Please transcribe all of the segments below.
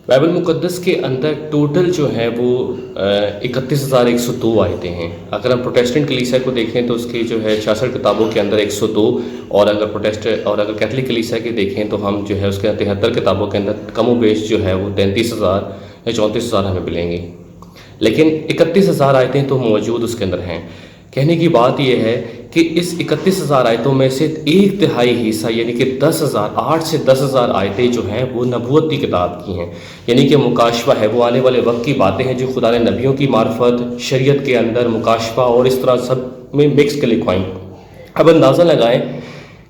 Bible مقدس کے اندر total جو ہے وہ 31,102 آیتیں ہیں۔ اگر ہم پروٹیسٹنٹ کلیسیا کو دیکھیں تو اس کی جو ہے 66 کتابوں کے اندر 102، اور اگر کیتھولک کلیسیا کے دیکھیں تو ہم جو ہے اس کے 73 کتابوں کے اندر کم و بیش جو ہے وہ 33,000 یا 34,000 ہمیں ملیں گی، لیکن 31,000 آیتیں تو موجود اس کے اندر ہیں۔ کہنے کی بات یہ ہے کہ اس 31,000 آیتوں میں سے ایک تہائی حصہ یعنی کہ 8 سے 10,000 آیتیں جو ہیں وہ نبوت کی کتاب کی ہیں، یعنی کہ مکاشفہ ہے، وہ آنے والے وقت کی باتیں ہیں جو خدا نے نبیوں کی معرفت شریعت کے اندر مکاشفہ اور اس طرح سب میں مکس کے لکھوائیں۔ اب اندازہ لگائیں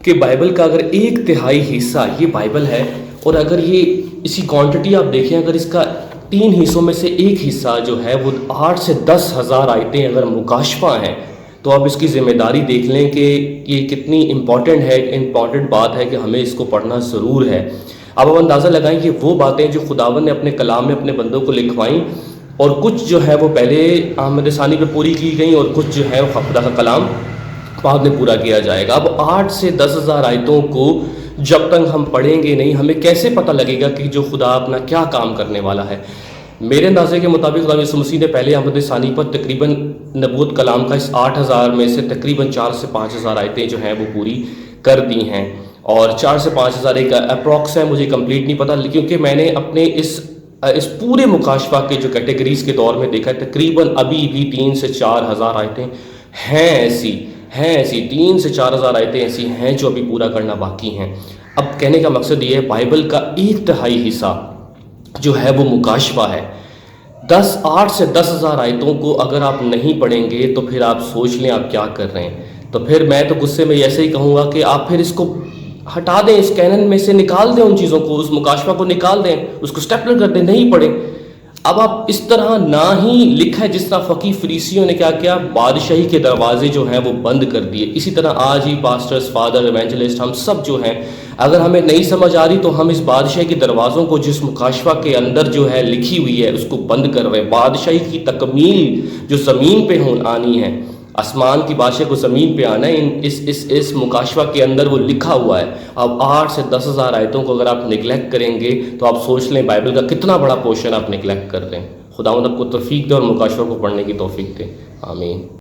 کہ بائبل کا اگر ایک تہائی حصہ یہ بائبل ہے، اور اگر یہ اسی کوانٹٹی آپ دیکھیں، اگر اس کا 3 حصوں میں سے ایک حصہ جو ہے وہ 8 سے 10,000 آیتیں اگر مکاشفہ ہیں، تو آپ اس کی ذمہ داری دیکھ لیں کہ یہ کتنی امپورٹنٹ بات ہے کہ ہمیں اس کو پڑھنا ضرور ہے۔ اب آپ اندازہ لگائیں کہ وہ باتیں جو خداوند نے اپنے کلام میں اپنے بندوں کو لکھوائیں، اور کچھ جو ہے وہ پہلے احمد ثانی پہ پوری کی گئیں، اور کچھ جو ہے وہ خدا کا کلام بعد میں پورا کیا جائے گا۔ اب 8 سے 10,000 آیتوں کو جب تک ہم پڑھیں گے نہیں، ہمیں کیسے پتہ لگے گا کہ جو خدا اپنا کیا کام کرنے والا ہے؟ میرے اندازے کے مطابق خدا یسوع مسیح نے پہلے احمد ثانی پر تقریباً نبوت کلام کا اس 8,000 میں سے تقریباً 4 سے 5,000 آیتیں جو ہیں وہ پوری کر دی ہیں، اور 4 سے 5,000 ایک اپروکس ہے، مجھے کمپلیٹ نہیں پتہ، کیونکہ میں نے اپنے اس پورے مکاشفہ کے جو کیٹیگریز کے دور میں دیکھا ہے، تقریباً ابھی بھی 3 سے 4,000 آیتیں ہیں ایسی 3 سے 4,000 آیتیں ایسی ہیں جو ابھی پورا کرنا باقی ہیں۔ اب کہنے کا مقصد یہ ہے بائبل کا ایک تہائی حصہ جو ہے وہ مکاشفہ ہے۔ 8 سے 10,000 آیتوں کو اگر آپ نہیں پڑھیں گے تو پھر آپ سوچ لیں آپ کیا کر رہے ہیں۔ تو پھر میں تو غصے میں ایسے ہی کہوں گا کہ آپ پھر اس کو ہٹا دیں، اس کینن میں سے نکال دیں، ان چیزوں کو، اس مکاشفہ کو نکال دیں، اس کو سٹیپلر کر دیں، نہیں پڑھیں۔ اب آپ اس طرح نہ ہی لکھا ہے جس طرح فقیہ فریسیوں نے کیا کیا، بادشاہی کے دروازے جو ہیں وہ بند کر دیے۔ اسی طرح آج ہی پاسٹرز، فادر، ایونجلسٹ، ہم سب جو ہیں، اگر ہمیں نہیں سمجھ آ رہی تو ہم اس بادشاہی کے دروازوں کو جس مکاشفہ کے اندر جو ہے لکھی ہوئی ہے اس کو بند کر رہے ہیں۔ بادشاہی کی تکمیل جو زمین پہ آنی ہے، آسمان کی بادشاہ کو زمین پہ آنا ہے، اس مکاشفہ کے اندر وہ لکھا ہوا ہے۔ اب 8 سے 10,000 آیتوں کو اگر آپ نگلیکٹ کریں گے تو آپ سوچ لیں بائبل کا کتنا بڑا پورشن آپ نگلیکٹ کر رہے ہیں۔ خداوند آپ کو توفیق دے اور مکاشفہ کو پڑھنے کی توفیق دے، آمین۔